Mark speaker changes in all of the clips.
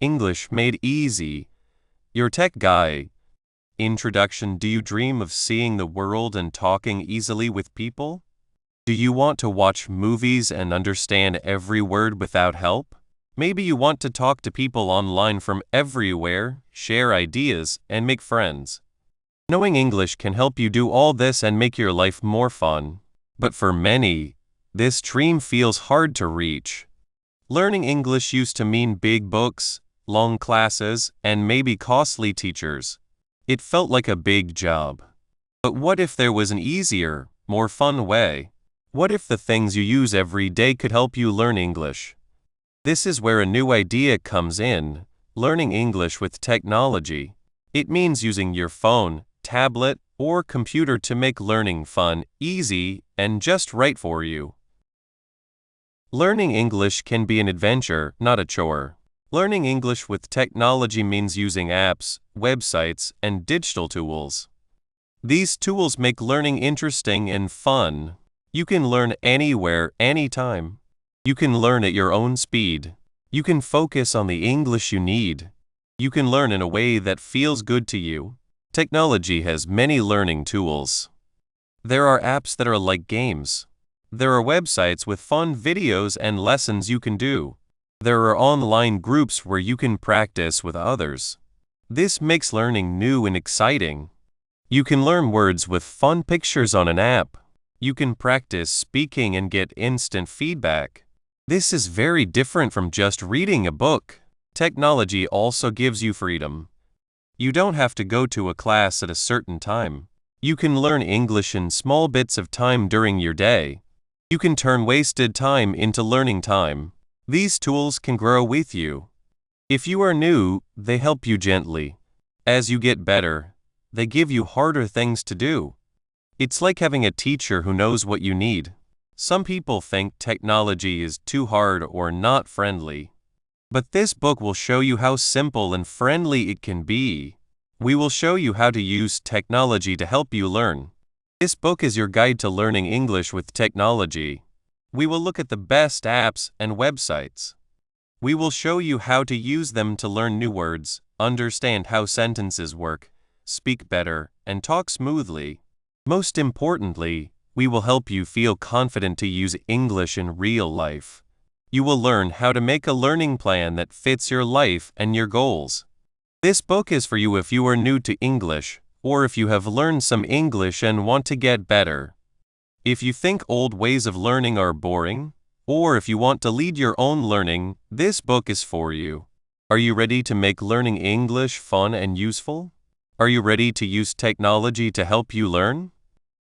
Speaker 1: English made easy. Your tech guy. Introduction. Do you dream of seeing the world and talking easily with people? Do you want to watch movies and understand every word without help? Maybe you want to talk to people online from everywhere, share ideas, and make friends. Knowing English can help you do all this and make your life more fun. But for many, this dream feels hard to reach. Learning English used to mean big books, long classes, and maybe costly teachers. It felt like a big job. But what if there was an easier, more fun way? What if the things you use every day could help you learn English? This is where a new idea comes in, learning English with technology. It means using your phone, tablet, or computer to make learning fun, easy, and just right for you. Learning English can be an adventure, not a chore. Learning English with technology means using apps, websites, and digital tools. These tools make learning interesting and fun. You can learn anywhere, anytime. You can learn at your own speed. You can focus on the English you need. You can learn in a way that feels good to you. Technology has many learning tools. There are apps that are like games. There are websites with fun videos and lessons you can do. There are online groups where you can practice with others. This makes learning new and exciting. You can learn words with fun pictures on an app. You can practice speaking and get instant feedback. This is very different from just reading a book. Technology also gives you freedom. You don't have to go to a class at a certain time. You can learn English in small bits of time during your day. You can turn wasted time into learning time. These tools can grow with you. If you are new, they help you gently. As you get better, they give you harder things to do. It's like having a teacher who knows what you need. Some people think technology is too hard or not friendly. But this book will show you how simple and friendly it can be. We will show you how to use technology to help you learn. This book is your guide to learning English with technology. We will look at the best apps and websites. We will show you how to use them to learn new words, understand how sentences work, speak better, and talk smoothly. Most importantly, we will help you feel confident to use English in real life. You will learn how to make a learning plan that fits your life and your goals. This book is for you if you are new to English, or if you have learned some English and want to get better. If you think old ways of learning are boring, or if you want to lead your own learning, this book is for you. Are you ready to make learning English fun and useful? Are you ready to use technology to help you learn?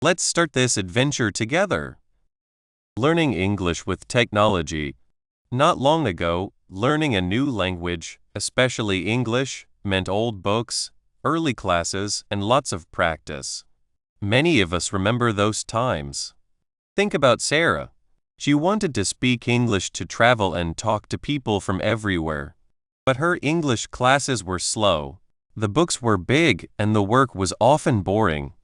Speaker 1: Let's start this adventure together. Learning English with technology. Not long ago, learning a new language, especially English, meant old books, early classes, and lots of practice. Many of us remember those times. Think about Sarah. She wanted to speak English to travel and talk to people from everywhere. But her English classes were slow. The books were big and the work was often boring.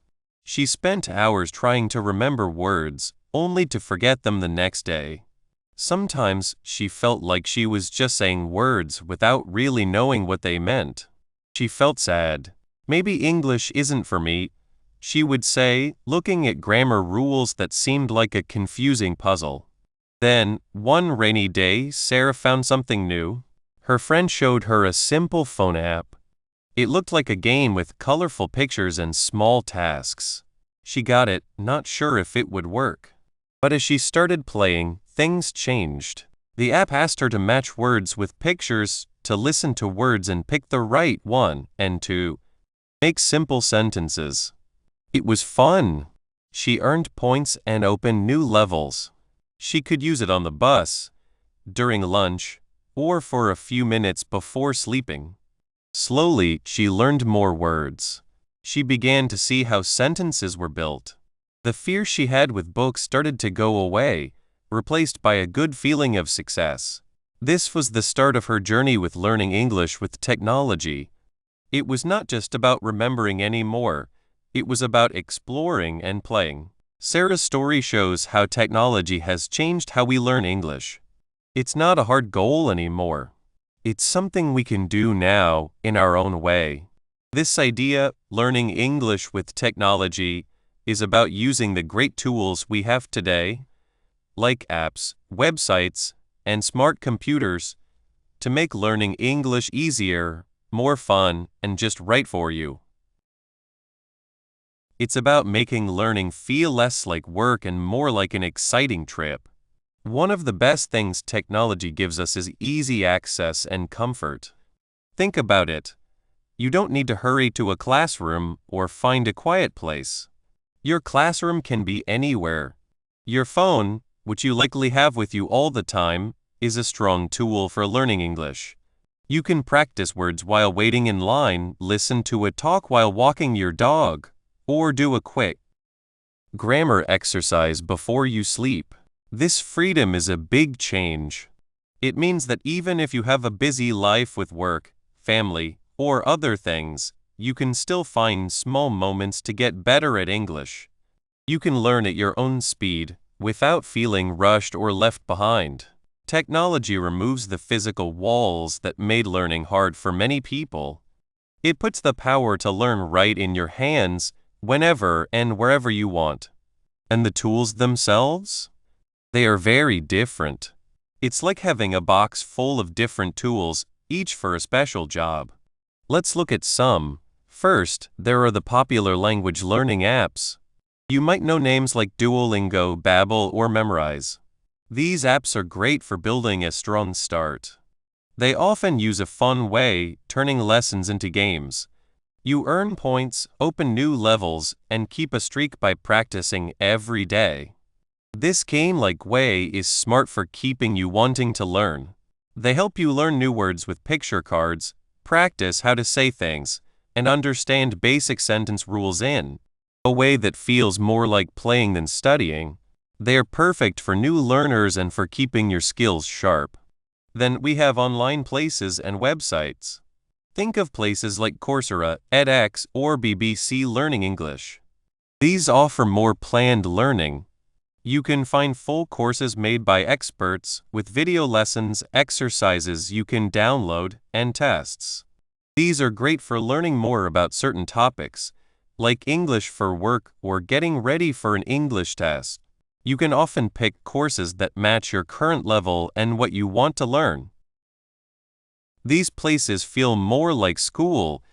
Speaker 1: She spent hours trying to remember words, only to forget them the next day. Sometimes she felt like she was just saying words without really knowing what they meant. She felt sad. Maybe English isn't for me, she would say, looking at grammar rules that seemed like a confusing puzzle. Then, one rainy day, Sarah found something new. Her friend showed her a simple phone app. It looked like a game with colorful pictures and small tasks. She got it, not sure if it would work. But as she started playing, things changed. The app asked her to match words with pictures, to listen to words and pick the right one, and to make simple sentences. It was fun. She earned points and opened new levels. She could use it on the bus, during lunch, or for a few minutes before sleeping. Slowly, she learned more words. She began to see how sentences were built. The fear she had with books started to go away, replaced by a good feeling of success. This was the start of her journey with learning English with technology. It was not just about remembering anymore. It was about exploring and playing. Sarah's story shows how technology has changed how we learn English. It's not a hard goal anymore. It's something we can do now in our own way. This idea, learning English with technology, is about using the great tools we have today, like apps, websites, and smart computers, to make learning English easier, more fun, and just right for you. It's about making learning feel less like work and more like an exciting trip. One of the best things technology gives us is easy access and comfort. Think about it. You don't need to hurry to a classroom or find a quiet place. Your classroom can be anywhere. Your phone, which you likely have with you all the time, is a strong tool for learning English. You can practice words while waiting in line, listen to a talk while walking your dog, or do a quick grammar exercise before you sleep. This freedom is a big change. It means that even if you have a busy life with work, family, or other things, you can still find small moments to get better at English. You can learn at your own speed, without feeling rushed or left behind. Technology removes the physical walls that made learning hard for many people. It puts the power to learn right in your hands, whenever and wherever you want. And the tools themselves? They are very different. It's like having a box full of different tools, each for a special job. Let's look at some. First, there are the popular language learning apps. You might know names like Duolingo, Babbel, or Memrise. These apps are great for building a strong start. They often use a fun way, turning lessons into games. You earn points, open new levels, and keep a streak by practicing every day. This game-like way is smart for keeping you wanting to learn. They help you learn new words with picture cards, practice how to say things, and understand basic sentence rules in a way that feels more like playing than studying. They are perfect for new learners and for keeping your skills sharp. Then we have online places and websites. Think of places like Coursera, edX, or BBC Learning English. These offer more planned learning. You can find full courses made by experts with video lessons, exercises you can download, and tests. These are great for learning more about certain topics, like English for work or getting ready for an English test. You can often pick courses that match your current level and what you want to learn. These places feel more like school,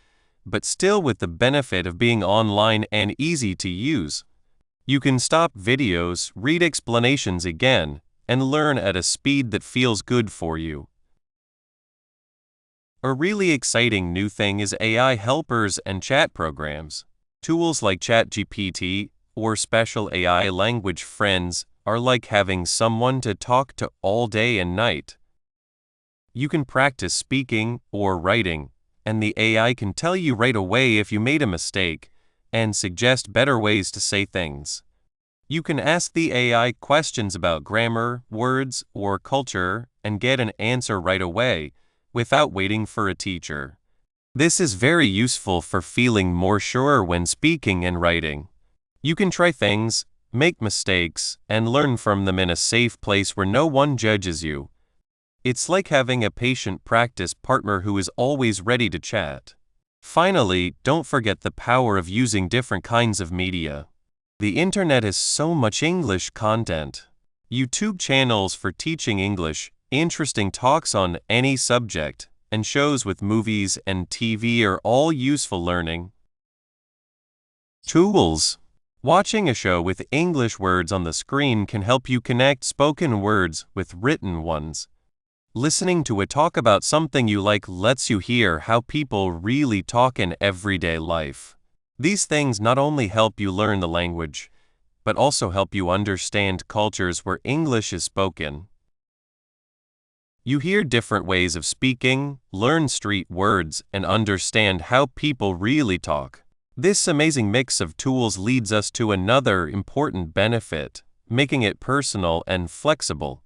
Speaker 1: but still with the benefit of being online and easy to use. You can stop videos, read explanations again, and learn at a speed that feels good for you. A really exciting new thing is AI helpers and chat programs. Tools like ChatGPT or special AI language friends are like having someone to talk to all day and night. You can practice speaking or writing, and the AI can tell you right away if you made a mistake and suggest better ways to say things. You can ask the AI questions about grammar, words, or culture and get an answer right away without waiting for a teacher. This is very useful for feeling more sure when speaking and writing. You can try things, make mistakes, and learn from them in a safe place where no one judges you. It's like having a patient practice partner who is always ready to chat. Finally, don't forget the power of using different kinds of media. The internet has so much English content. YouTube channels for teaching English, interesting talks on any subject, and shows with movies and TV are all useful learning tools. Watching a show with English words on the screen can help you connect spoken words with written ones. Listening to a talk about something you like lets you hear how people really talk in everyday life. These things not only help you learn the language, but also help you understand cultures where English is spoken. You hear different ways of speaking, learn street words, and understand how people really talk. This amazing mix of tools leads us to another important benefit, making it personal and flexible.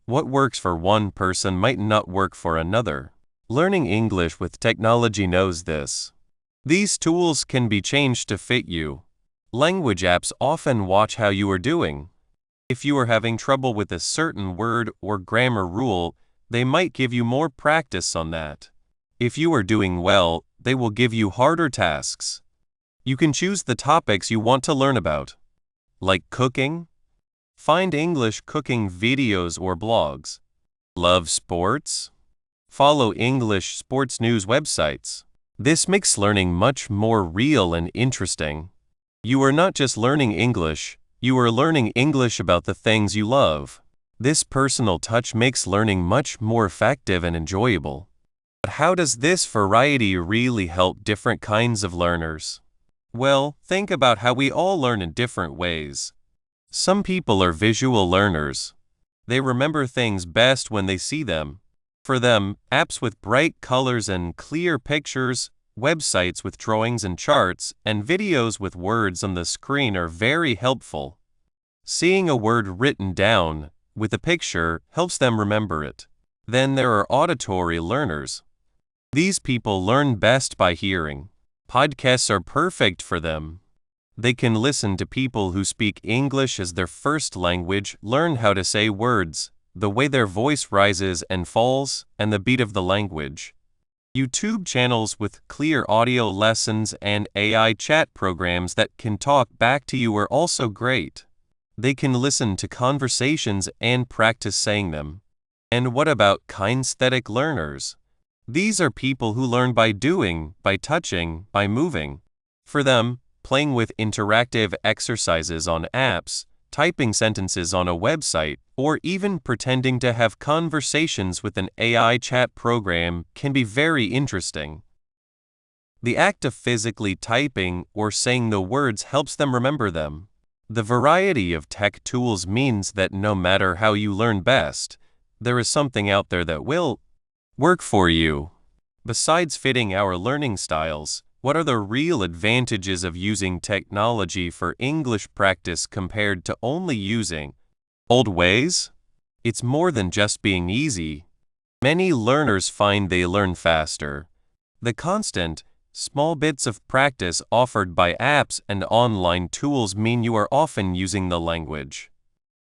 Speaker 1: What works for one person might not work for another. Learning English with technology knows this. These tools can be changed to fit you. Language apps often watch how you are doing. If you are having trouble with a certain word or grammar rule, They might give you more practice on that. If you are doing well, they will give you harder tasks. You can choose the topics you want to learn about, like cooking. Find English cooking videos or blogs. Love sports? Follow English sports news websites. This makes learning much more real and interesting. You are not just learning English, you are learning English about the things you love. This personal touch makes learning much more effective and enjoyable. But how does this variety really help different kinds of learners? Well, think about how we all learn in different ways. Some people are visual learners. They remember things best when they see them. For them, apps with bright colors and clear pictures, websites with drawings and charts, and videos with words on the screen are very helpful. Seeing a word written down with a picture helps them remember it. Then there are auditory learners. These people learn best by hearing. Podcasts are perfect for them. They can listen to people who speak English as their first language, learn how to say words, the way their voice rises and falls, and the beat of the language. YouTube channels with clear audio lessons and AI chat programs that can talk back to you are also great. They can listen to conversations and practice saying them. And what about kinesthetic learners? These are people who learn by doing, by touching, by moving. For them, playing with interactive exercises on apps, typing sentences on a website, or even pretending to have conversations with an AI chat program can be very interesting. The act of physically typing or saying the words helps them remember them. The variety of tech tools means that no matter how you learn best, there is something out there that will work for you. Besides fitting our learning styles, what are the real advantages of using technology for English practice compared to only using old ways? It's more than just being easy. Many learners find they learn faster. The constant, small bits of practice offered by apps and online tools mean you are often using the language.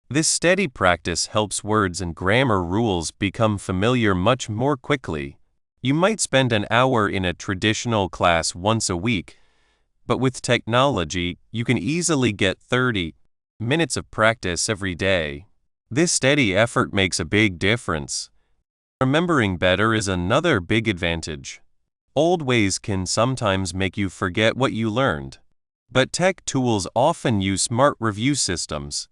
Speaker 1: This steady practice helps words and grammar rules become familiar much more quickly. You might spend an hour in a traditional class once a week, but with technology, you can easily get 30 minutes of practice every day. This steady effort makes a big difference. Remembering better is another big advantage. Old ways can sometimes make you forget what you learned, but tech tools often use smart review systems.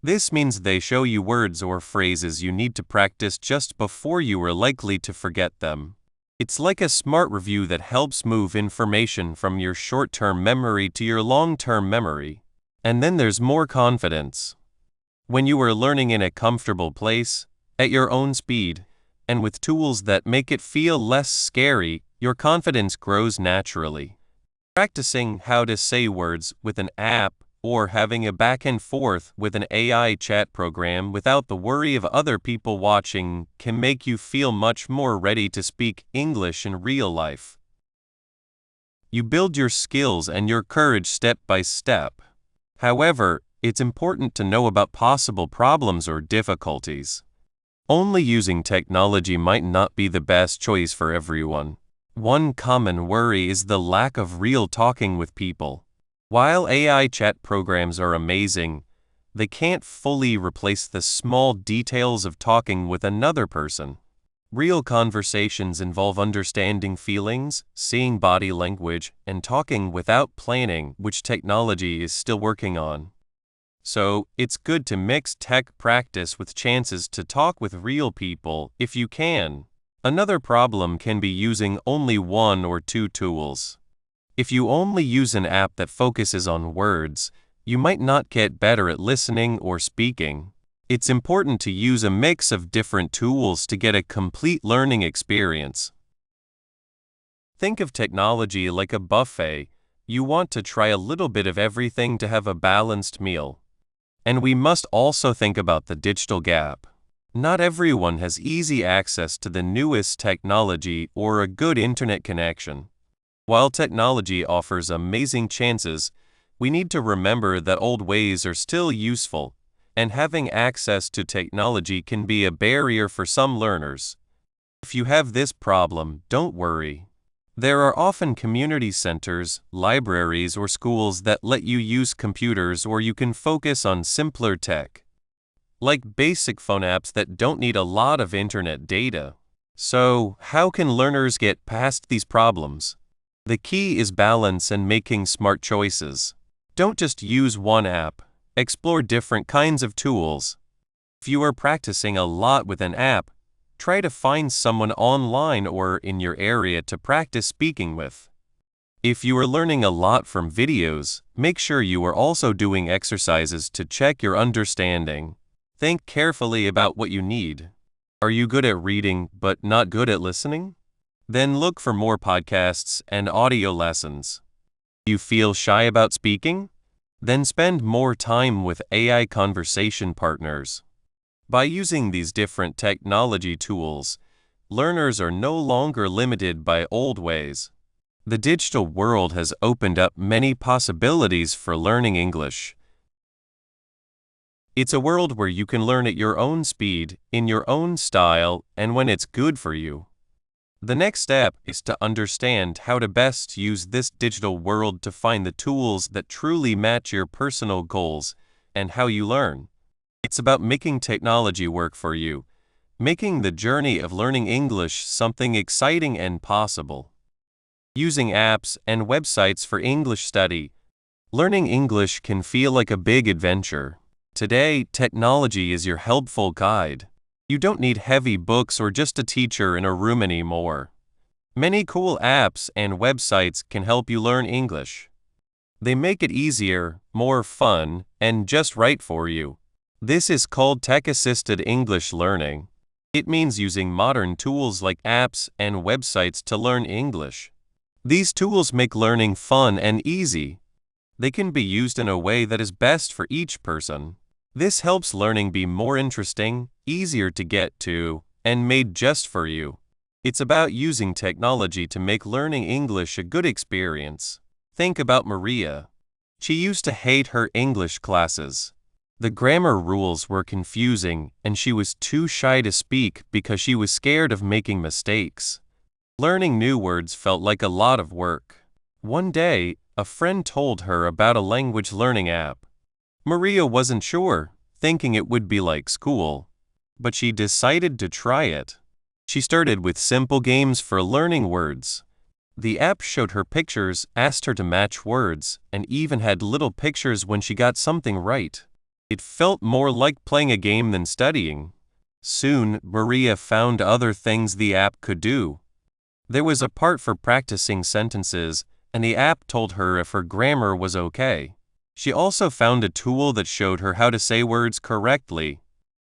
Speaker 1: This means they show you words or phrases you need to practice just before you are likely to forget them. It's like a smart review that helps move information from your short-term memory to your long-term memory. And then there's more confidence. When you are learning in a comfortable place, at your own speed, and with tools that make it feel less scary, your confidence grows naturally. Practicing how to say words with an app or having a back and forth with an AI chat program without the worry of other people watching can make you feel much more ready to speak English in real life. You build your skills and your courage step by step. However, it's important to know about possible problems or difficulties. Only using technology might not be the best choice for everyone. One common worry is the lack of real talking with people. While AI chat programs are amazing, they can't fully replace the small details of talking with another person. Real conversations involve understanding feelings, seeing body language, and talking without planning, which technology is still working on. So, it's good to mix tech practice with chances to talk with real people if you can. Another problem can be using only one or two tools. If you only use an app that focuses on words, you might not get better at listening or speaking. It's important to use a mix of different tools to get a complete learning experience. Think of technology like a buffet. You want to try a little bit of everything to have a balanced meal. And we must also think about the digital gap. Not everyone has easy access to the newest technology or a good internet connection. While technology offers amazing chances, we need to remember that old ways are still useful, and having access to technology can be a barrier for some learners. If you have this problem, don't worry. There are often community centers, libraries, or schools that let you use computers, or you can focus on simpler tech, like basic phone apps that don't need a lot of internet data. So, how can learners get past these problems? The key is balance and making smart choices. Don't just use one app. Explore different kinds of tools. If you are practicing a lot with an app, try to find someone online or in your area to practice speaking with. If you are learning a lot from videos, make sure you are also doing exercises to check your understanding. Think carefully about what you need. Are you good at reading but not good at listening? Then look for more podcasts and audio lessons. Do you feel shy about speaking? Then spend more time with AI conversation partners. By using these different technology tools, learners are no longer limited by old ways. The digital world has opened up many possibilities for learning English. It's a world where you can learn at your own speed, in your own style, and when it's good for you. The next step is to understand how to best use this digital world to find the tools that truly match your personal goals and how you learn. It's about making technology work for you, making the journey of learning English something exciting and possible. Using apps and websites for English study, learning English can feel like a big adventure. Today, technology is your helpful guide. You don't need heavy books or just a teacher in a room anymore. Many cool apps and websites can help you learn English. They make it easier, more fun, and just right for you. This is called tech-assisted English learning. It means using modern tools like apps and websites to learn English. These tools make learning fun and easy. They can be used in a way that is best for each person. This helps learning be more interesting, easier to get to, and made just for you. It's about using technology to make learning English a good experience. Think about Maria. She used to hate her English classes. The grammar rules were confusing, and she was too shy to speak because she was scared of making mistakes. Learning new words felt like a lot of work. One day, a friend told her about a language learning app. Maria wasn't sure, thinking it would be like school, but she decided to try it. She started with simple games for learning words. The app showed her pictures, asked her to match words, and even had little pictures when she got something right. It felt more like playing a game than studying. Soon, Maria found other things the app could do. There was a part for practicing sentences, and the app told her if her grammar was okay. She also found a tool that showed her how to say words correctly.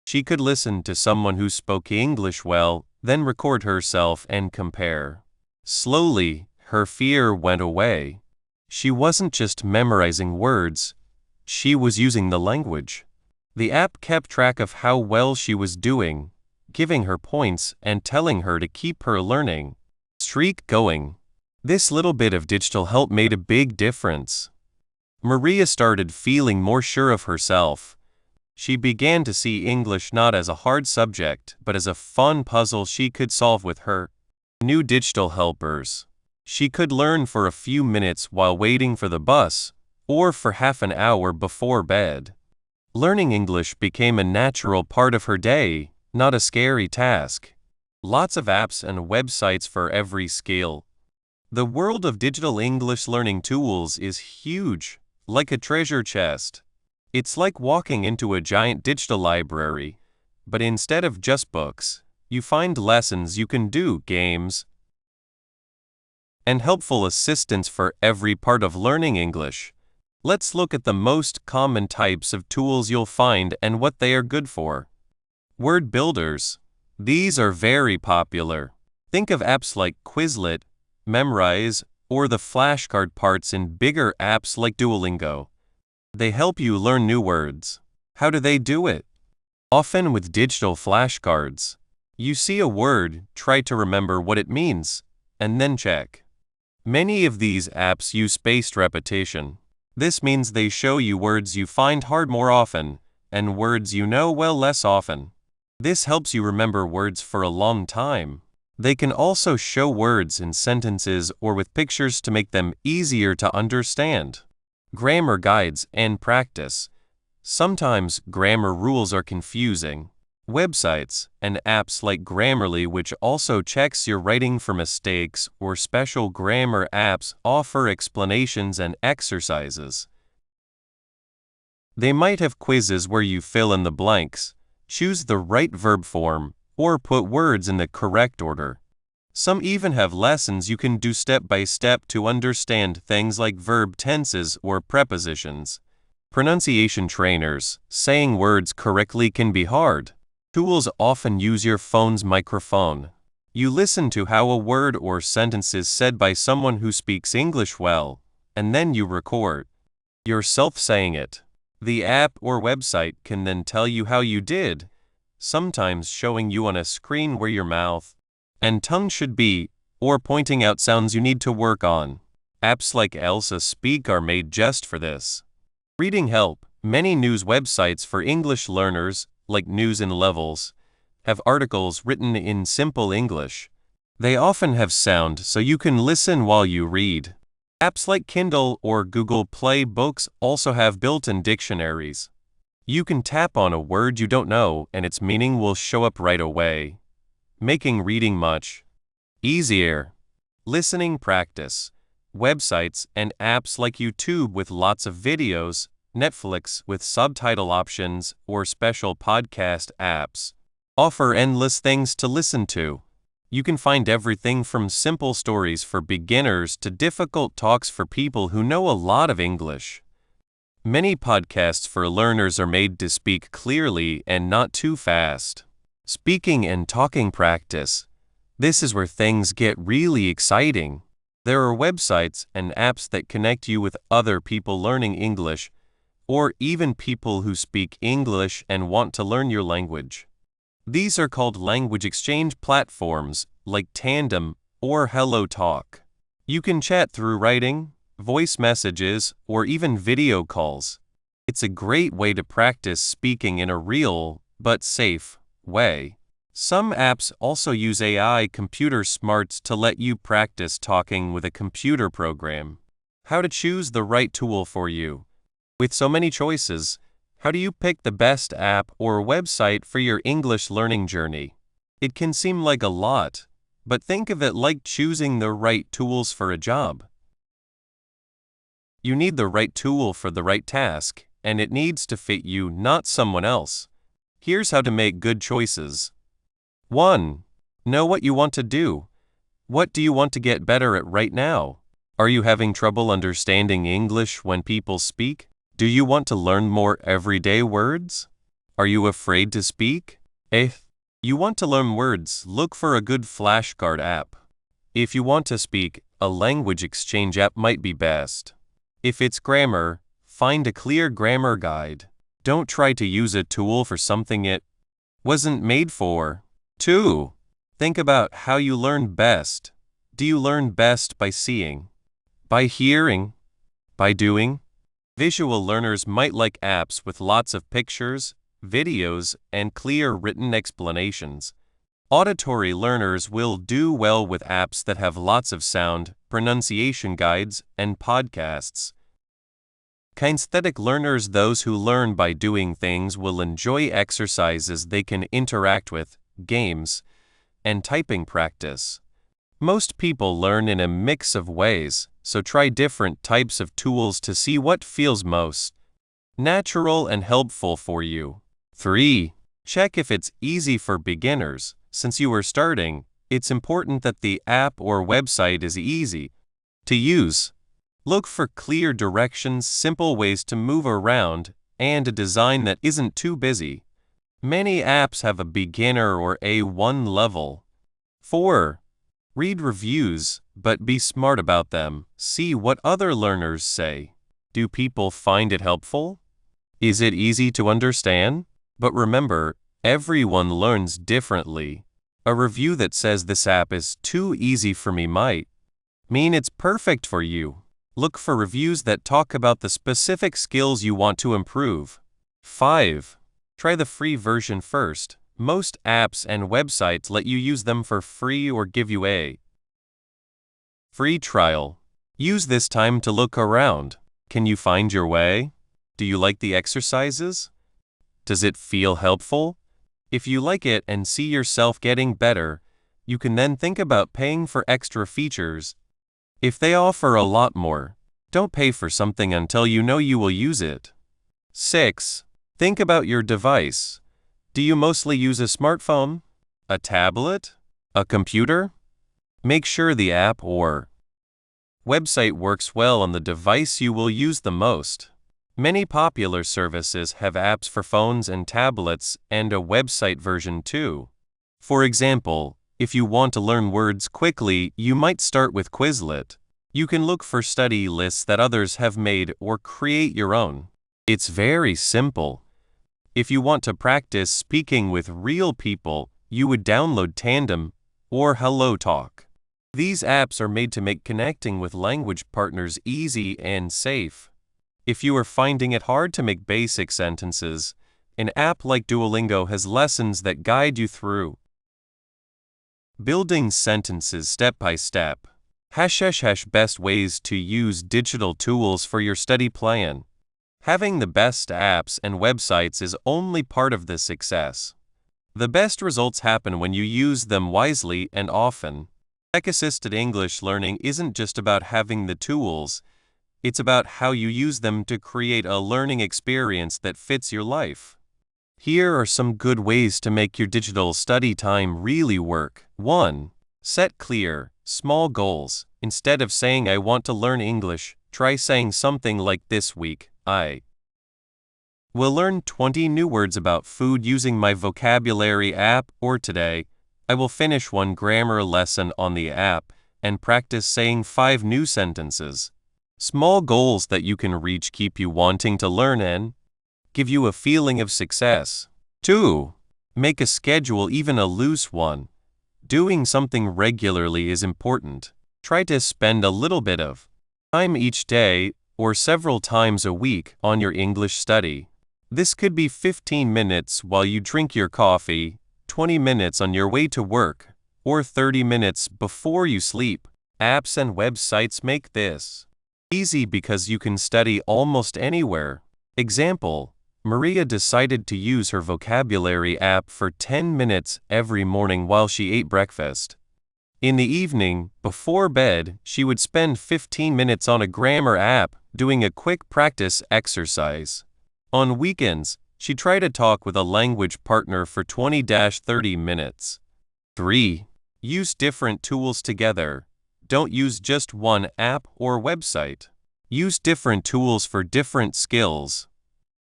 Speaker 1: She could listen to someone who spoke English well, then record herself and compare. Slowly, her fear went away. She wasn't just memorizing words. She was using the language. The app kept track of how well she was doing, giving her points and telling her to keep her learning streak going. This little bit of digital help made a big difference. Maria started feeling more sure of herself. She began to see English not as a hard subject, but as a fun puzzle she could solve with her new digital helpers. She could learn for a few minutes while waiting for the bus, or for half an hour before bed. Learning English became a natural part of her day, not a scary task. Lots of apps and websites for every skill. The world of digital English learning tools is huge, like a treasure chest. It's like walking into a giant digital library, but instead of just books, you find lessons you can do, games, and helpful assistance for every part of learning English. Let's look at the most common types of tools you'll find and what they are good for. Word builders. These are very popular. Think of apps like Quizlet, Memrise, or the flashcard parts in bigger apps like Duolingo. They help you learn new words. How do they do it? Often with digital flashcards. You see a word, try to remember what it means, and then check. Many of these apps use spaced repetition. This means they show you words you find hard more often, and words you know well less often. This helps you remember words for a long time. They can also show words in sentences or with pictures to make them easier to understand. Grammar guides and practice. Sometimes grammar rules are confusing. Websites and apps like Grammarly, which also checks your writing for mistakes, or special grammar apps offer explanations and exercises. They might have quizzes where you fill in the blanks, choose the right verb form, or put words in the correct order. Some even have lessons you can do step by step to understand things like verb tenses or prepositions. Pronunciation trainers. Saying words correctly can be hard. Tools often use your phone's microphone. You listen to how a word or sentence is said by someone who speaks English well, and then you record yourself saying it. The app or website can then tell you how you did, sometimes showing you on a screen where your mouth and tongue should be, or pointing out sounds you need to work on. Apps like Elsa Speak are made just for this. Reading help. Many news websites for English learners, like News in Levels, have articles written in simple English. They often have sound so you can listen while you read. Apps like Kindle or Google Play Books also have built-in dictionaries. You can tap on a word you don't know and its meaning will show up right away, making reading much easier. Listening practice. Websites and apps like YouTube with lots of videos, Netflix with subtitle options, or special podcast apps offer endless things to listen to. You can find everything from simple stories for beginners to difficult talks for people who know a lot of English. Many podcasts for learners are made to speak clearly and not too fast. Speaking and talking practice. This is where things get really exciting. There are websites and apps that connect you with other people learning English, or even people who speak English and want to learn your language. These are called language exchange platforms like Tandem or HelloTalk. You can chat through writing, voice messages, or even video calls. It's a great way to practice speaking in a real, but safe, way. Some apps also use AI computer smarts to let you practice talking with a computer program. How to choose the right tool for you. With so many choices, how do you pick the best app or website for your English learning journey? It can seem like a lot, but think of it like choosing the right tools for a job. You need the right tool for the right task, and it needs to fit you, not someone else. Here's how to make good choices. 1. Know what you want to do. What do you want to get better at right now? Are you having trouble understanding English when people speak? Do you want to learn more everyday words? Are you afraid to speak? If you want to learn words, look for a good flashcard app. If you want to speak, a language exchange app might be best. If it's grammar, find a clear grammar guide. Don't try to use a tool for something it wasn't made for. 2. Think about how you learn best. Do you learn best by seeing? By hearing? By doing? Visual learners might like apps with lots of pictures, videos, and clear written explanations. Auditory learners will do well with apps that have lots of sound, pronunciation guides, and podcasts. Kinesthetic learners, those who learn by doing things, will enjoy exercises they can interact with, games, and typing practice. Most people learn in a mix of ways, so try different types of tools to see what feels most natural and helpful for you. 3. Check if it's easy for beginners. Since you are starting, it's important that the app or website is easy to use. Look for clear directions, simple ways to move around, and a design that isn't too busy. Many apps have a beginner or A1 level. 4. Read reviews, but be smart about them. See what other learners say. Do people find it helpful? Is it easy to understand? But remember, everyone learns differently. A review that says this app is too easy for me might mean it's perfect for you. Look for reviews that talk about the specific skills you want to improve. 5. Try the free version first. Most apps and websites let you use them for free or give you a free trial. Use this time to look around. Can you find your way? Do you like the exercises? Does it feel helpful? If you like it and see yourself getting better, you can then think about paying for extra features. If they offer a lot more, don't pay for something until you know you will use it. 6. Think about your device. Do you mostly use a smartphone? A tablet? A computer? Make sure the app or website works well on the device you will use the most. Many popular services have apps for phones and tablets and a website version too. For example, if you want to learn words quickly, you might start with Quizlet. You can look for study lists that others have made or create your own. It's very simple. If you want to practice speaking with real people, you would download Tandem or HelloTalk. These apps are made to make connecting with language partners easy and safe. If you are finding it hard to make basic sentences, an app like Duolingo has lessons that guide you through building sentences step by step. ## best ways to use digital tools for your study plan. Having the best apps and websites is only part of the success. The best results happen when you use them wisely and often. Tech-assisted English learning isn't just about having the tools, it's about how you use them to create a learning experience that fits your life. Here are some good ways to make your digital study time really work. 1. Set clear, small goals. Instead of saying I want to learn English, try saying something like this week, I will learn 20 new words about food using my vocabulary app, or today, I will finish one grammar lesson on the app and practice saying 5 new sentences. Small goals that you can reach keep you wanting to learn and give you a feeling of success. 2. Make a schedule, even a loose one. Doing something regularly is important. Try to spend a little bit of time each day or several times a week on your English study. This could be 15 minutes while you drink your coffee, 20 minutes on your way to work, or 30 minutes before you sleep. Apps and websites make this easy because you can study almost anywhere. Example, Maria decided to use her vocabulary app for 10 minutes every morning while she ate breakfast. In the evening, before bed, she would spend 15 minutes on a grammar app doing a quick practice exercise. On weekends, she tried to talk with a language partner for 20-30 minutes. 3. Use different tools together. Don't use just one app or website. Use different tools for different skills.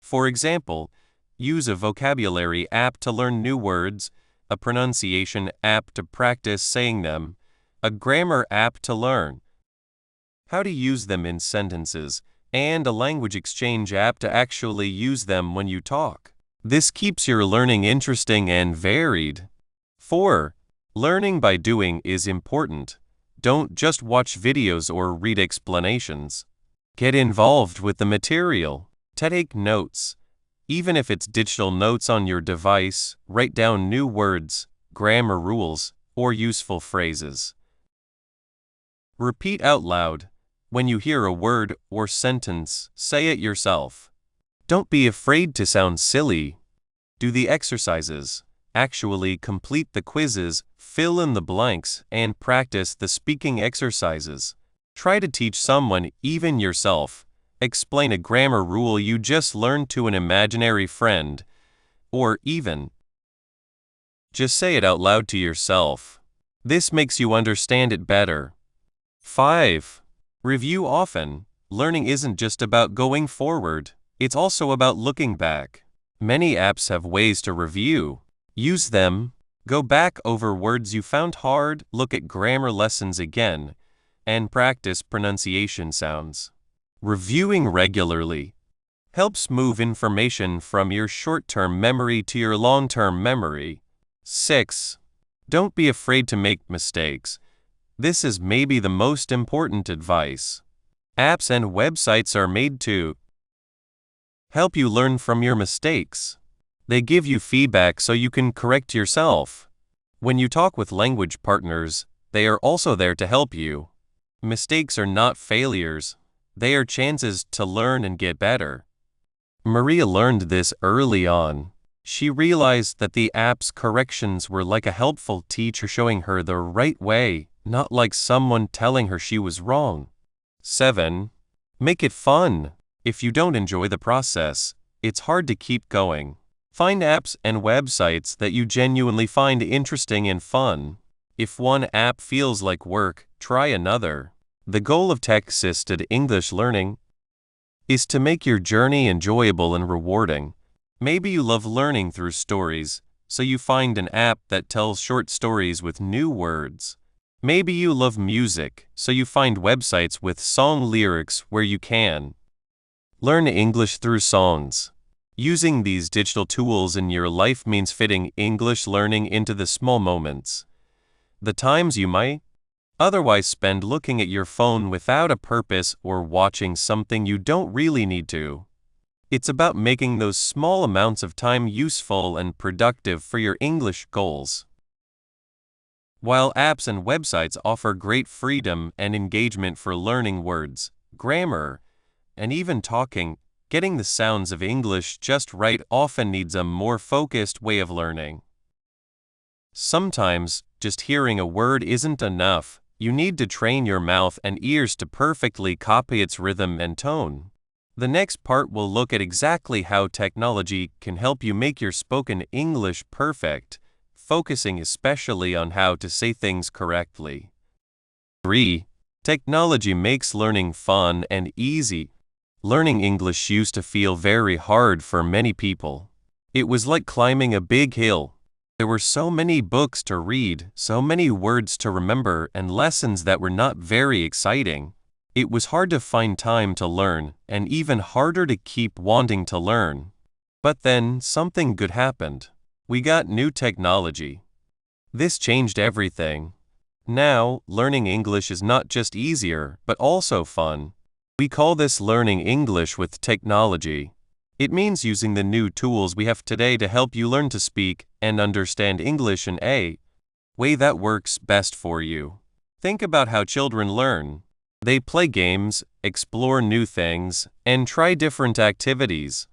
Speaker 1: For example, use a vocabulary app to learn new words, a pronunciation app to practice saying them, a grammar app to learn how to use them in sentences, and a language exchange app to actually use them when you talk. This keeps your learning interesting and varied. 4. Learning by doing is important. Don't just watch videos or read explanations. Get involved with the material. Take notes. Even if it's digital notes on your device, write down new words, grammar rules, or useful phrases. Repeat out loud. When you hear a word or sentence, say it yourself. Don't be afraid to sound silly. Do the exercises. Actually complete the quizzes, fill in the blanks, and practice the speaking exercises. Try to teach someone, even yourself. Explain a grammar rule you just learned to an imaginary friend, or even just say it out loud to yourself. This makes you understand it better. 5. Review often. Learning isn't just about going forward, it's also about looking back. Many apps have ways to review. Use them. Go back over words you found hard, look at grammar lessons again, and practice pronunciation sounds. Reviewing regularly helps move information from your short-term memory to your long-term memory. 6. Don't be afraid to make mistakes. This is maybe the most important advice. Apps and websites are made to help you learn from your mistakes. They give you feedback so you can correct yourself. When you talk with language partners, they are also there to help you. Mistakes are not failures. They are chances to learn and get better. Maria learned this early on. She realized that the app's corrections were like a helpful teacher showing her the right way, not like someone telling her she was wrong. 7. Make it fun. If you don't enjoy the process, it's hard to keep going. Find apps and websites that you genuinely find interesting and fun. If one app feels like work, try another. The goal of tech-assisted English learning is to make your journey enjoyable and rewarding. Maybe you love learning through stories, so you find an app that tells short stories with new words. Maybe you love music, so you find websites with song lyrics where you can learn English through songs. Using these digital tools in your life means fitting English learning into the small moments. The times you might otherwise spend looking at your phone without a purpose or watching something you don't really need to. It's about making those small amounts of time useful and productive for your English goals. While apps and websites offer great freedom and engagement for learning words, grammar, and even talking, getting the sounds of English just right often needs a more focused way of learning. Sometimes, just hearing a word isn't enough. You need to train your mouth and ears to perfectly copy its rhythm and tone. The next part will look at exactly how technology can help you make your spoken English perfect, focusing especially on how to say things correctly. 3. Technology makes learning fun and easy. Learning English used to feel very hard for many people. It was like climbing a big hill. There were so many books to read, so many words to remember, and lessons that were not very exciting. It was hard to find time to learn, and even harder to keep wanting to learn. But then, something good happened. We got new technology. This changed everything. Now, learning English is not just easier, but also fun. We call this learning English with technology. It means using the new tools we have today to help you learn to speak and understand English in a way that works best for you. Think about how children learn. They play games, explore new things, and try different activities.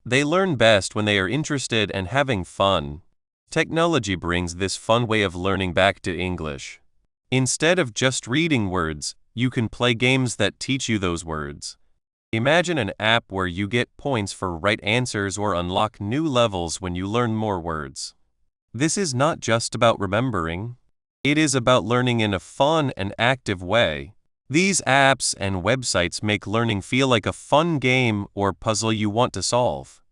Speaker 1: They learn best when they are interested and having fun. Technology brings this fun way of learning back to English. Instead of just reading words, you can play games that teach you those words. Imagine an app where you get points for right answers or unlock new levels when you learn more words. This is not just about remembering. It is about learning in a fun and active way. These apps and websites make learning feel like a fun game or puzzle you want to solve.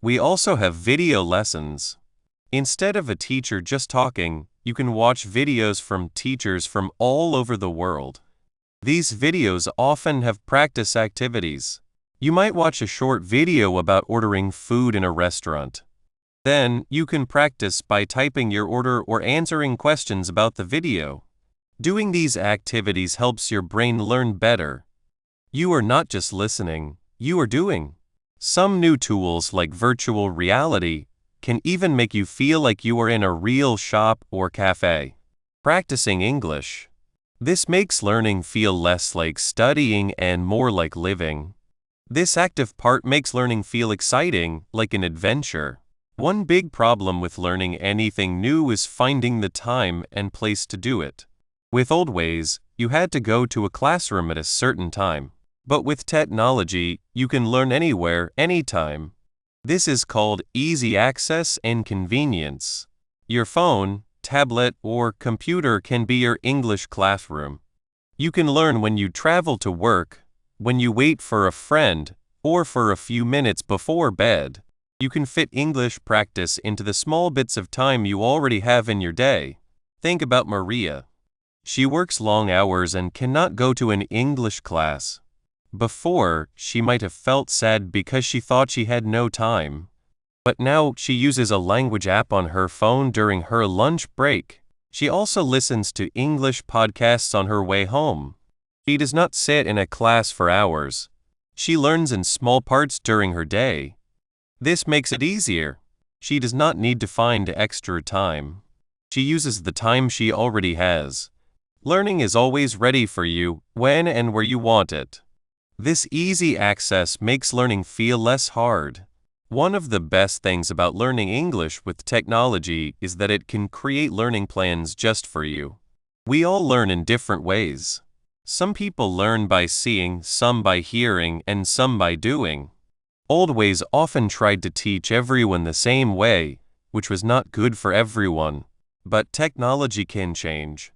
Speaker 1: We also have video lessons. Instead of a teacher just talking, you can watch videos from teachers from all over the world. These videos often have practice activities. You might watch a short video about ordering food in a restaurant. Then, you can practice by typing your order or answering questions about the video. Doing these activities helps your brain learn better. You are not just listening, you are doing. Some new tools like virtual reality can even make you feel like you are in a real shop or cafe. Practicing English. This makes learning feel less like studying and more like living. This active part makes learning feel exciting, like an adventure. One big problem with learning anything new is finding the time and place to do it. With old ways, you had to go to a classroom at a certain time. But with technology, you can learn anywhere, anytime. This is called easy access and convenience. Your phone, tablet, or computer can be your English classroom. You can learn when you travel to work, when you wait for a friend, or for a few minutes before bed. You can fit English practice into the small bits of time you already have in your day. Think about Maria. She works long hours and cannot go to an English class. Before, she might have felt sad because she thought she had no time. But now she uses a language app on her phone during her lunch break. She also listens to English podcasts on her way home. She does not sit in a class for hours. She learns in small parts during her day. This makes it easier. She does not need to find extra time. She uses the time she already has. Learning is always ready for you when and where you want it. This easy access makes learning feel less hard. One of the best things about learning English with technology is that it can create learning plans just for you. We all learn in different ways. Some people learn by seeing, some by hearing, and some by doing. Old ways often tried to teach everyone the same way, which was not good for everyone. But technology can change.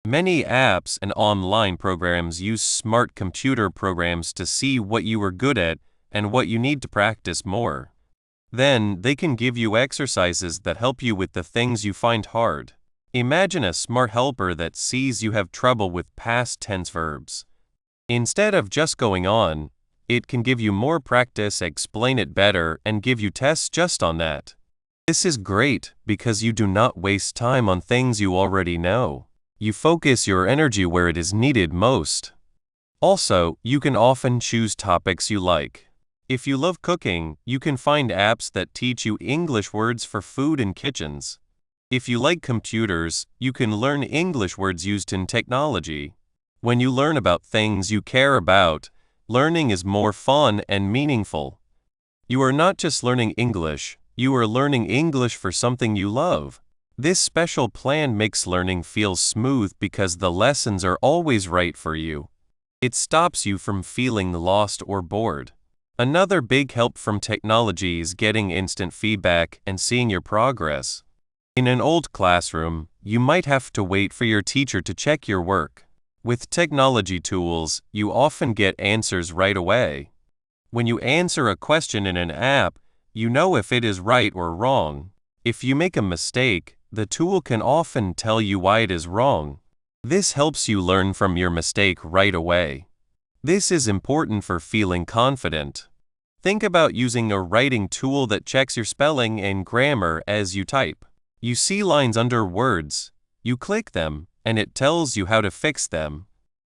Speaker 1: Many apps and online programs use smart computer programs to see what you are good at and what you need to practice more. Then, they can give you exercises that help you with the things you find hard. Imagine a smart helper that sees you have trouble with past tense verbs. Instead of just going on, it can give you more practice, explain it better, and give you tests just on that. This is great because you do not waste time on things you already know. You focus your energy where it is needed most. Also, you can often choose topics you like. If you love cooking, you can find apps that teach you English words for food in kitchens. If you like computers, you can learn English words used in technology. When you learn about things you care about, learning is more fun and meaningful. You are not just learning English, you are learning English for something you love. This special plan makes learning feel smooth because the lessons are always right for you. It stops you from feeling lost or bored. Another big help from technology is getting instant feedback and seeing your progress. In an old classroom, you might have to wait for your teacher to check your work. With technology tools, you often get answers right away. When you answer a question in an app, you know if it is right or wrong. If you make a mistake, the tool can often tell you why it is wrong. This helps you learn from your mistake right away. This is important for feeling confident. Think about using a writing tool that checks your spelling and grammar as you type. You see lines under words. You click them, and it tells you how to fix them.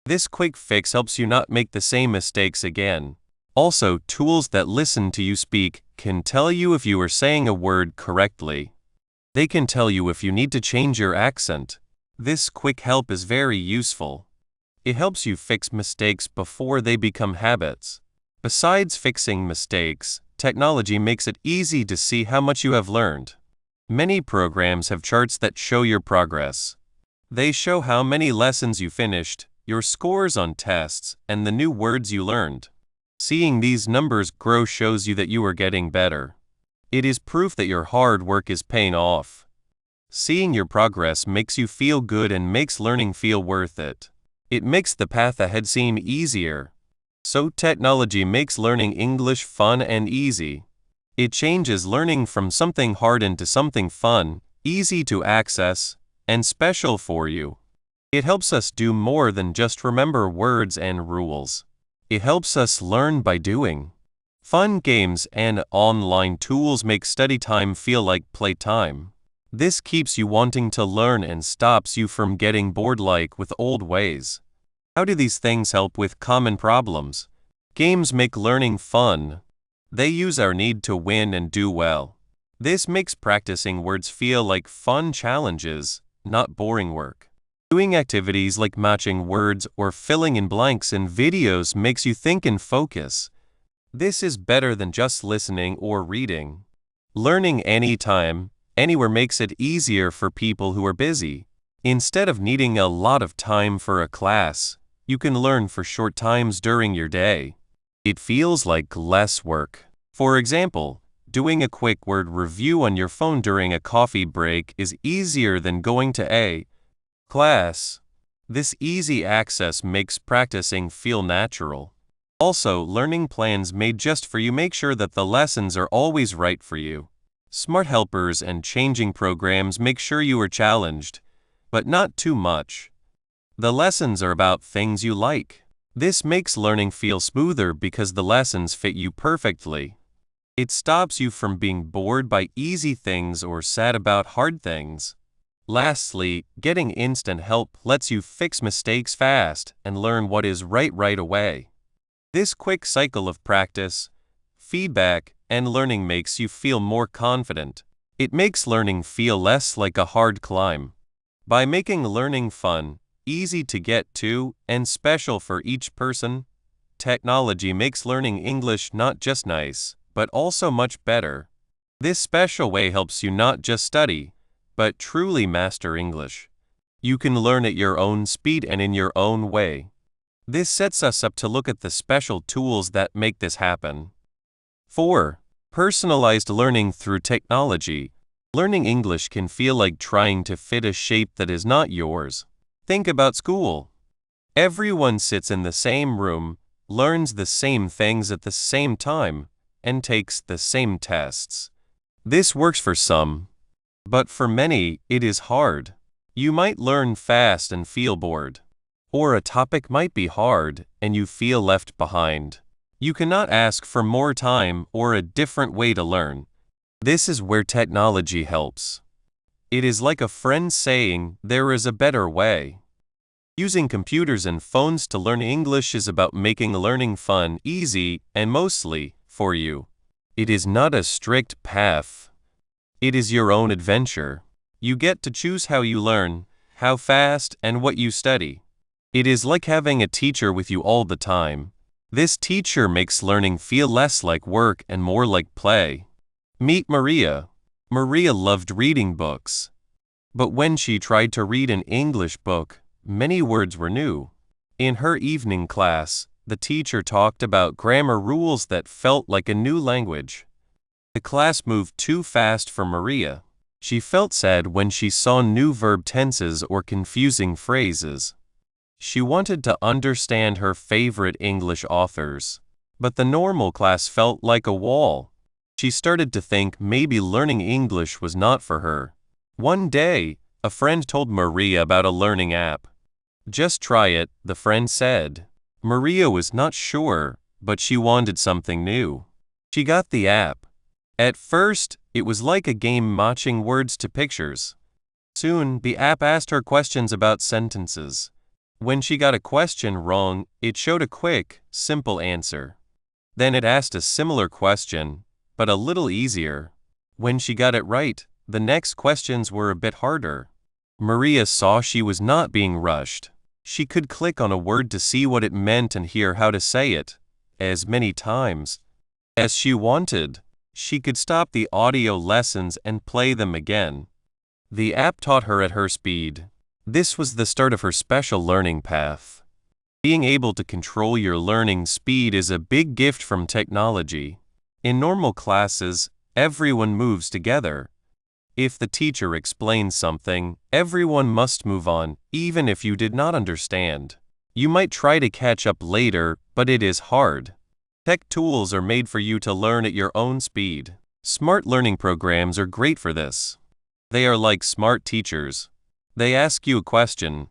Speaker 1: This quick fix helps you not make the same mistakes again. Also, tools that listen to you speak can tell you if you are saying a word correctly. They can tell you if you need to change your accent. This quick help is very useful. It helps you fix mistakes before they become habits. Besides fixing mistakes, technology makes it easy to see how much you have learned. Many programs have charts that show your progress. They show how many lessons you finished, your scores on tests, and the new words you learned. Seeing these numbers grow shows you that you are getting better. It is proof that your hard work is paying off. Seeing your progress makes you feel good and makes learning feel worth it. It makes the path ahead seem easier. So technology makes learning English fun and easy. It changes learning from something hard into something fun, easy to access, and special for you. It helps us do more than just remember words and rules. It helps us learn by doing. Fun games and online tools make study time feel like playtime. This keeps you wanting to learn and stops you from getting bored like with old ways. How do these things help with common problems? Games make learning fun. They use our need to win and do well. This makes practicing words feel like fun challenges, not boring work. Doing activities like matching words or filling in blanks in videos makes you think and focus. This is better than just listening or reading. Learning anytime, anywhere makes it easier for people who are busy. Instead of needing a lot of time for a class, you can learn for short times during your day. It feels like less work. For example, doing a quick word review on your phone during a coffee break is easier than going to a class. This easy access makes practicing feel natural. Also, learning plans made just for you make sure that the lessons are always right for you. Smart helpers and changing programs make sure you are challenged, but not too much. The lessons are about things you like. This makes learning feel smoother because the lessons fit you perfectly. It stops you from being bored by easy things or sad about hard things. Lastly, getting instant help lets you fix mistakes fast and learn what is right away. This quick cycle of practice, feedback, and learning makes you feel more confident. It makes learning feel less like a hard climb. By making learning fun, easy to get to, and special for each person, technology makes learning English not just nice, but also much better. This special way helps you not just study, but truly master English. You can learn at your own speed and in your own way. This sets us up to look at the special tools that make this happen. 4. Personalized learning through technology. Learning English can feel like trying to fit a shape that is not yours. Think about school. Everyone sits in the same room, learns the same things at the same time, and takes the same tests. This works for some, but for many, it is hard. You might learn fast and feel bored. Or a topic might be hard and you feel left behind. You cannot ask for more time or a different way to learn. This is where technology helps. It is like a friend saying, "There is a better way." Using computers and phones to learn English is about making learning fun, easy, and mostly for you. It is not a strict path. It is your own adventure. You get to choose how you learn, how fast, and what you study. It is like having a teacher with you all the time. This teacher makes learning feel less like work and more like play. Meet Maria. Maria loved reading books. But when she tried to read an English book, many words were new. In her evening class, the teacher talked about grammar rules that felt like a new language. The class moved too fast for Maria. She felt sad when she saw new verb tenses or confusing phrases. She wanted to understand her favorite English authors, but the normal class felt like a wall. She started to think maybe learning English was not for her. One day, a friend told Maria about a learning app. "Just try it," the friend said. Maria was not sure, but she wanted something new. She got the app. At first, it was like a game matching words to pictures. Soon, the app asked her questions about sentences. When she got a question wrong, it showed a quick, simple answer. Then it asked a similar question, but a little easier. When she got it right, the next questions were a bit harder. Maria saw she was not being rushed. She could click on a word to see what it meant and hear how to say it, as many times as she wanted. She could stop the audio lessons and play them again. The app taught her at her speed. This was the start of her special learning path. Being able to control your learning speed is a big gift from technology. In normal classes, everyone moves together. If the teacher explains something, everyone must move on, even if you did not understand. You might try to catch up later, but it is hard. Tech tools are made for you to learn at your own speed. Smart learning programs are great for this. They are like smart teachers. They ask you a question.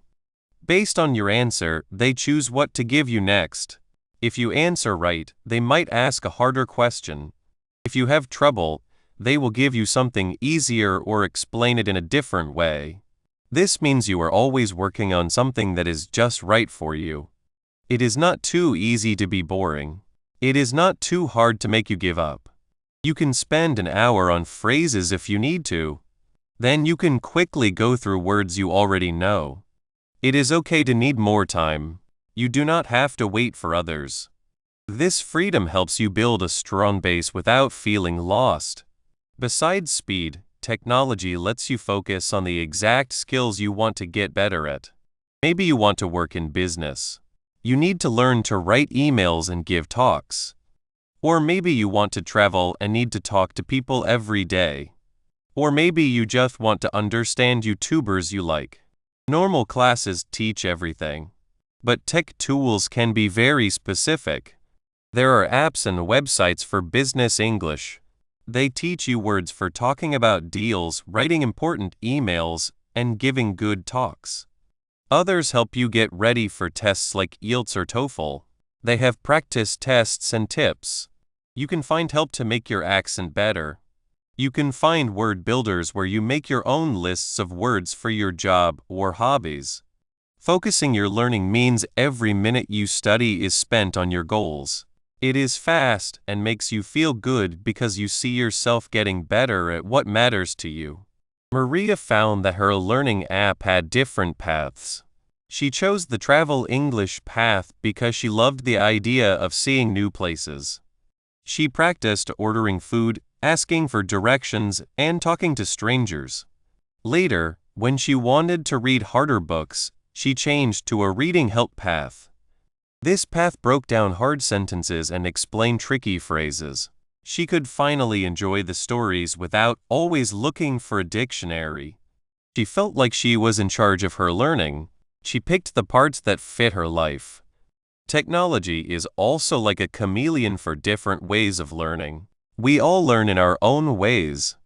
Speaker 1: Based on your answer, they choose what to give you next. If you answer right, they might ask a harder question. If you have trouble, they will give you something easier or explain it in a different way. This means you are always working on something that is just right for you. It is not too easy to be boring. It is not too hard to make you give up. You can spend an hour on phrases if you need to. Then you can quickly go through words you already know. It is okay to need more time. You do not have to wait for others. This freedom helps you build a strong base without feeling lost. Besides speed, technology lets you focus on the exact skills you want to get better at. Maybe you want to work in business. You need to learn to write emails and give talks. Or maybe you want to travel and need to talk to people every day. Or maybe you just want to understand YouTubers you like. Normal classes teach everything. But tech tools can be very specific. There are apps and websites for business English. They teach you words for talking about deals, writing important emails, and giving good talks. Others help you get ready for tests like IELTS or TOEFL. They have practice tests and tips. You can find help to make your accent better. You can find word builders where you make your own lists of words for your job or hobbies. Focusing your learning means every minute you study is spent on your goals. It is fast and makes you feel good because you see yourself getting better at what matters to you. Maria found that her learning app had different paths. She chose the Travel English path because she loved the idea of seeing new places. She practiced ordering food, asking for directions, and talking to strangers. Later, when she wanted to read harder books, she changed to a reading help path. This path broke down hard sentences and explained tricky phrases. She could finally enjoy the stories without always looking for a dictionary. She felt like she was in charge of her learning. She picked the parts that fit her life. Technology is also like a chameleon for different ways of learning. We all learn in our own ways.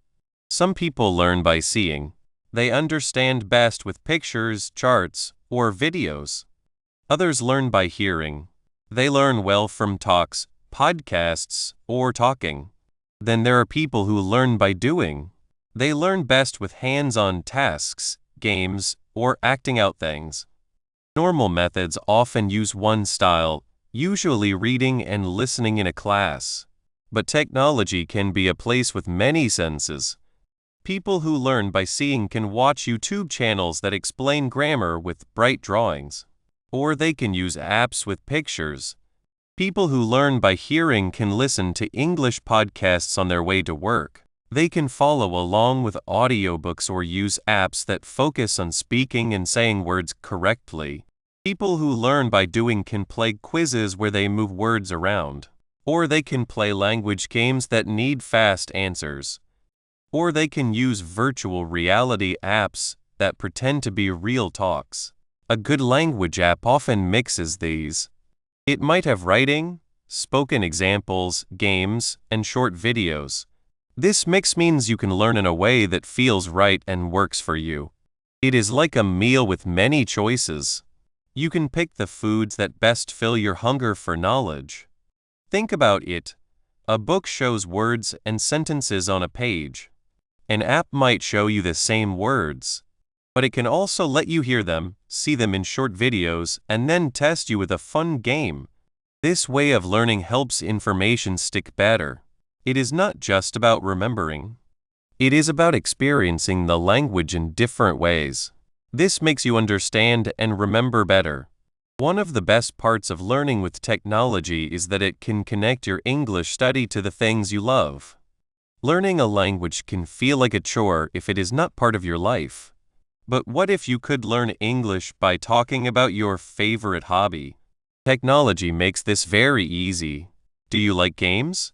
Speaker 1: Some people learn by seeing. They understand best with pictures, charts, or videos. Others learn by hearing. They learn well from talks, podcasts, or talking. Then there are people who learn by doing. They learn best with hands-on tasks, games, or acting out things. Normal methods often use one style, usually reading and listening in a class. But technology can be a place with many senses. People who learn by seeing can watch YouTube channels that explain grammar with bright drawings. Or they can use apps with pictures. People who learn by hearing can listen to English podcasts on their way to work. They can follow along with audiobooks or use apps that focus on speaking and saying words correctly. People who learn by doing can play quizzes where they move words around. Or they can play language games that need fast answers. Or they can use virtual reality apps that pretend to be real talks. A good language app often mixes these. It might have writing, spoken examples, games, and short videos. This mix means you can learn in a way that feels right and works for you. It is like a meal with many choices. You can pick the foods that best fill your hunger for knowledge. Think about it. A book shows words and sentences on a page. An app might show you the same words, but it can also let you hear them, see them in short videos, and then test you with a fun game. This way of learning helps information stick better. It is not just about remembering. It is about experiencing the language in different ways. This makes you understand and remember better. One of the best parts of learning with technology is that it can connect your English study to the things you love. Learning a language can feel like a chore if it is not part of your life. But what if you could learn English by talking about your favorite hobby? Technology makes this very easy. Do you like games?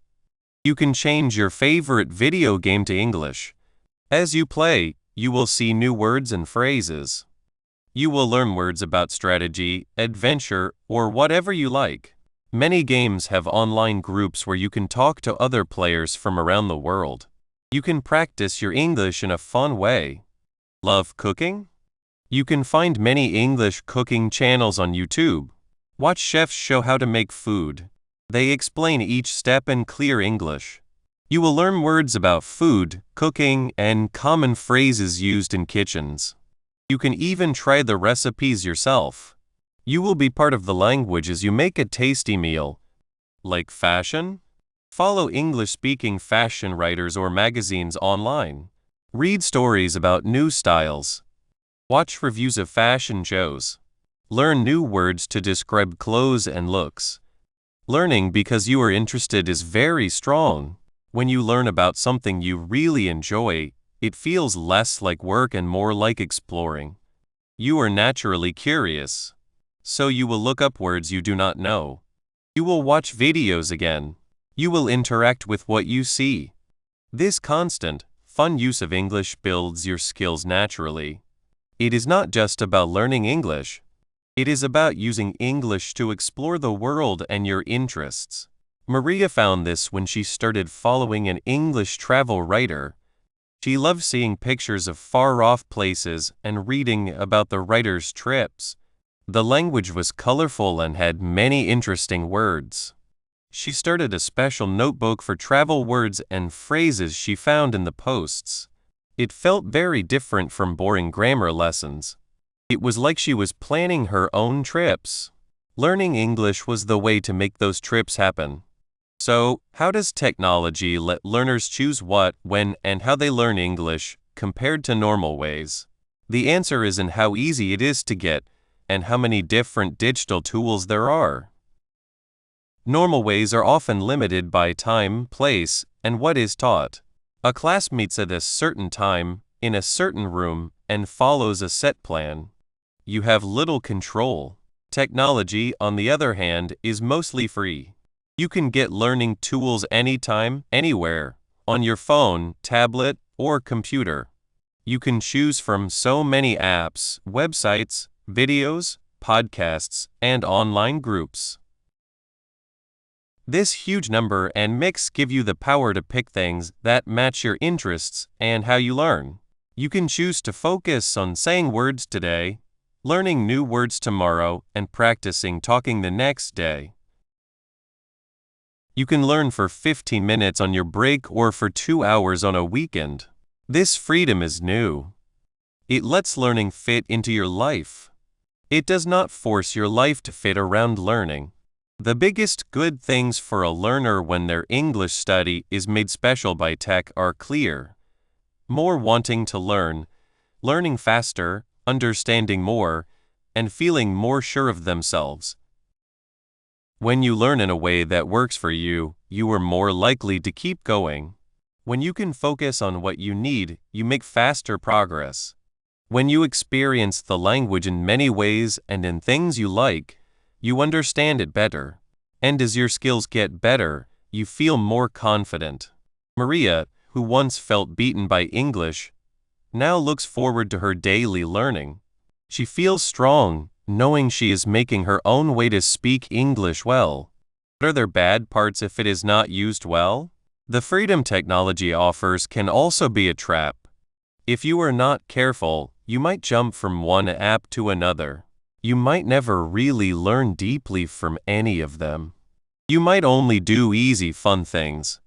Speaker 1: You can change your favorite video game to English. As you play, you will see new words and phrases. You will learn words about strategy, adventure, or whatever you like. Many games have online groups where you can talk to other players from around the world. You can practice your English in a fun way. Love cooking? You can find many English cooking channels on YouTube. Watch chefs show how to make food. They explain each step in clear English. You will learn words about food, cooking, and common phrases used in kitchens. You can even try the recipes yourself. You will be part of the language as you make a tasty meal. Like fashion? Follow English-speaking fashion writers or magazines online. Read stories about new styles. Watch reviews of fashion shows. Learn new words to describe clothes and looks. Learning because you are interested is very strong. When you learn about something you really enjoy, it feels less like work and more like exploring. You are naturally curious. So you will look up words you do not know. You will watch videos again. You will interact with what you see. This constant, fun use of English builds your skills naturally. It is not just about learning English. It is about using English to explore the world and your interests. Maria found this when she started following an English travel writer. She loved seeing pictures of far-off places and reading about the writer's trips. The language was colorful and had many interesting words. She started a special notebook for travel words and phrases she found in the posts. It felt very different from boring grammar lessons. It was like she was planning her own trips. Learning English was the way to make those trips happen. So, how does technology let learners choose what, when, and how they learn English compared to normal ways? The answer is in how easy it is to get and how many different digital tools there are. Normal ways are often limited by time, place, and what is taught. A class meets at a certain time, in a certain room, and follows a set plan. You have little control. Technology, on the other hand, is mostly free. You can get learning tools anytime, anywhere, on your phone, tablet, or computer. You can choose from so many apps, websites, videos, podcasts, and online groups. This huge number and mix give you the power to pick things that match your interests and how you learn. You can choose to focus on saying words today, learning new words tomorrow, and practicing talking the next day. You can learn for 15 minutes on your break or for 2 hours on a weekend. This freedom is new. It lets learning fit into your life. It does not force your life to fit around learning. The biggest good things for a learner when their English study is made special by tech are clear. More wanting to learn, learning faster, understanding more, and feeling more sure of themselves. When you learn in a way that works for you, you are more likely to keep going. When you can focus on what you need, you make faster progress. When you experience the language in many ways and in things you like, you understand it better. And as your skills get better, you feel more confident. Maria, who once felt beaten by English, now looks forward to her daily learning. She feels strong, knowing she is making her own way to speak English well. But are there bad parts if it is not used well? The freedom technology offers can also be a trap. If you are not careful, you might jump from one app to another. You might never really learn deeply from any of them. You might only do easy, fun things.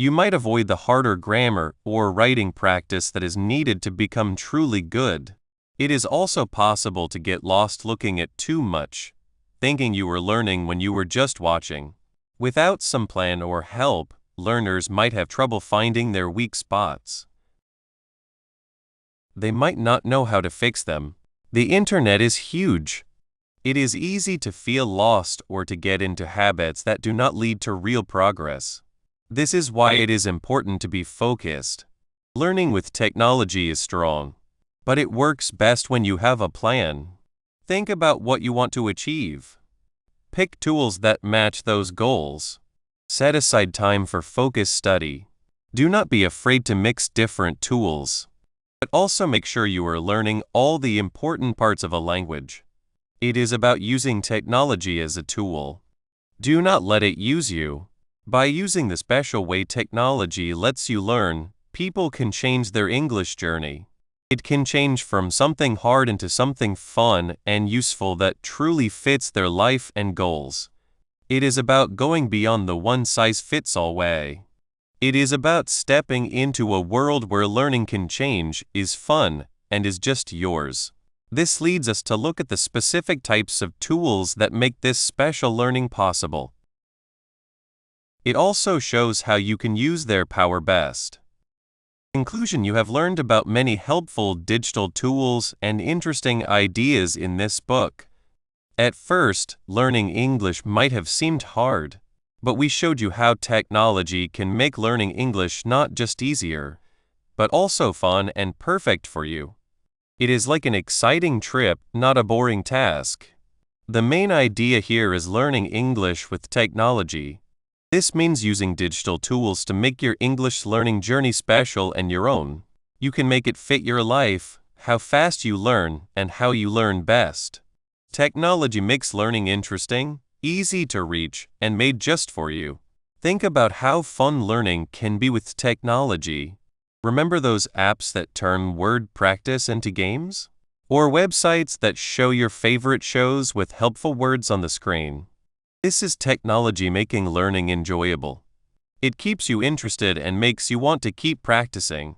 Speaker 1: You might avoid the harder grammar or writing practice that is needed to become truly good. It is also possible to get lost looking at too much, thinking you were learning when you were just watching. Without some plan or help, learners might have trouble finding their weak spots. They might not know how to fix them. The internet is huge. It is easy to feel lost or to get into habits that do not lead to real progress. This is why it is important to be focused. Learning with technology is strong, but it works best when you have a plan. Think about what you want to achieve. Pick tools that match those goals. Set aside time for focused study. Do not be afraid to mix different tools, but also make sure you are learning all the important parts of a language. It is about using technology as a tool. Do not let it use you. By using the special way technology lets you learn, people can change their English journey. It can change from something hard into something fun and useful that truly fits their life and goals. It is about going beyond the one-size-fits-all way. It is about stepping into a world where learning can change, is fun, and is just yours. This leads us to look at the specific types of tools that make this special learning possible. It also shows how you can use their power best. In conclusion, you have learned about many helpful digital tools and interesting ideas in this book. At first, learning English might have seemed hard, but we showed you how technology can make learning English not just easier, but also fun and perfect for you. It is like an exciting trip, not a boring task. The main idea here is learning English with technology. This means using digital tools to make your English learning journey special and your own. You can make it fit your life, how fast you learn, and how you learn best. Technology makes learning interesting, easy to reach, and made just for you. Think about how fun learning can be with technology. Remember those apps that turn word practice into games? Or websites that show your favorite shows with helpful words on the screen? This is technology making learning enjoyable. It keeps you interested and makes you want to keep practicing.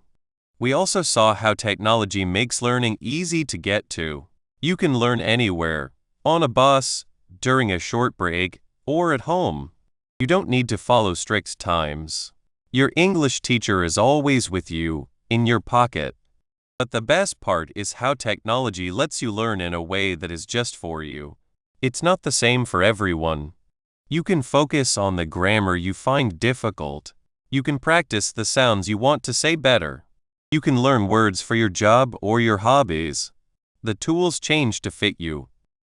Speaker 1: We also saw how technology makes learning easy to get to. You can learn anywhere, on a bus, during a short break, or at home. You don't need to follow strict times. Your English teacher is always with you, in your pocket. But the best part is how technology lets you learn in a way that is just for you. It's not the same for everyone. You can focus on the grammar you find difficult. You can practice the sounds you want to say better. You can learn words for your job or your hobbies. The tools change to fit you.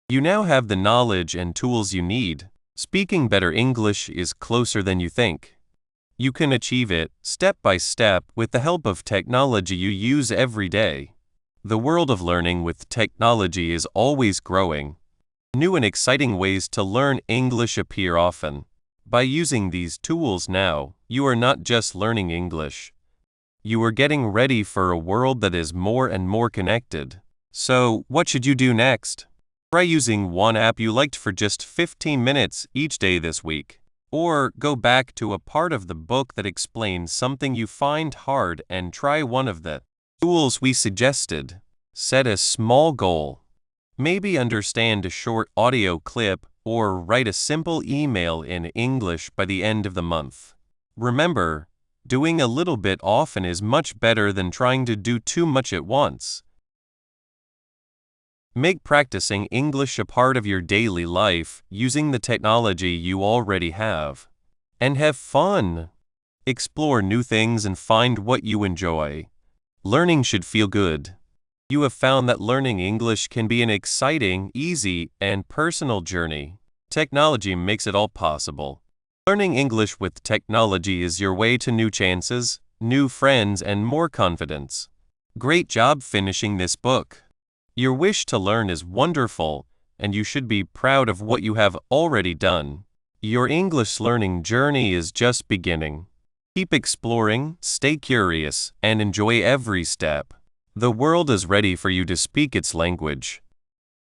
Speaker 1: You now have the knowledge and tools you need. Speaking better English is closer than you think. You can achieve it, step by step, with the help of technology you use every day. The world of learning with technology is always growing. New and exciting ways to learn English appear often. By using these tools now, you are not just learning English. You are getting ready for a world that is more and more connected. So, what should you do next? Try using one app you liked for just 15 minutes each day this week. Or go back to a part of the book that explains something you find hard and try one of the tools we suggested. Set a small goal. Maybe understand a short audio clip or write a simple email in English by the end of the month. Remember, doing a little bit often is much better than trying to do too much at once. Make practicing English a part of your daily life using the technology you already have. And have fun. Explore new things and find what you enjoy. Learning should feel good. You have found that learning English can be an exciting, easy, and personal journey. Technology makes it all possible. Learning English with technology is your way to new chances, new friends, and more confidence. Great job finishing this book. Your wish to learn is wonderful, and you should be proud of what you have already done. Your English learning journey is just beginning. Keep exploring, stay curious, and enjoy every step. The world is ready for you to speak its language.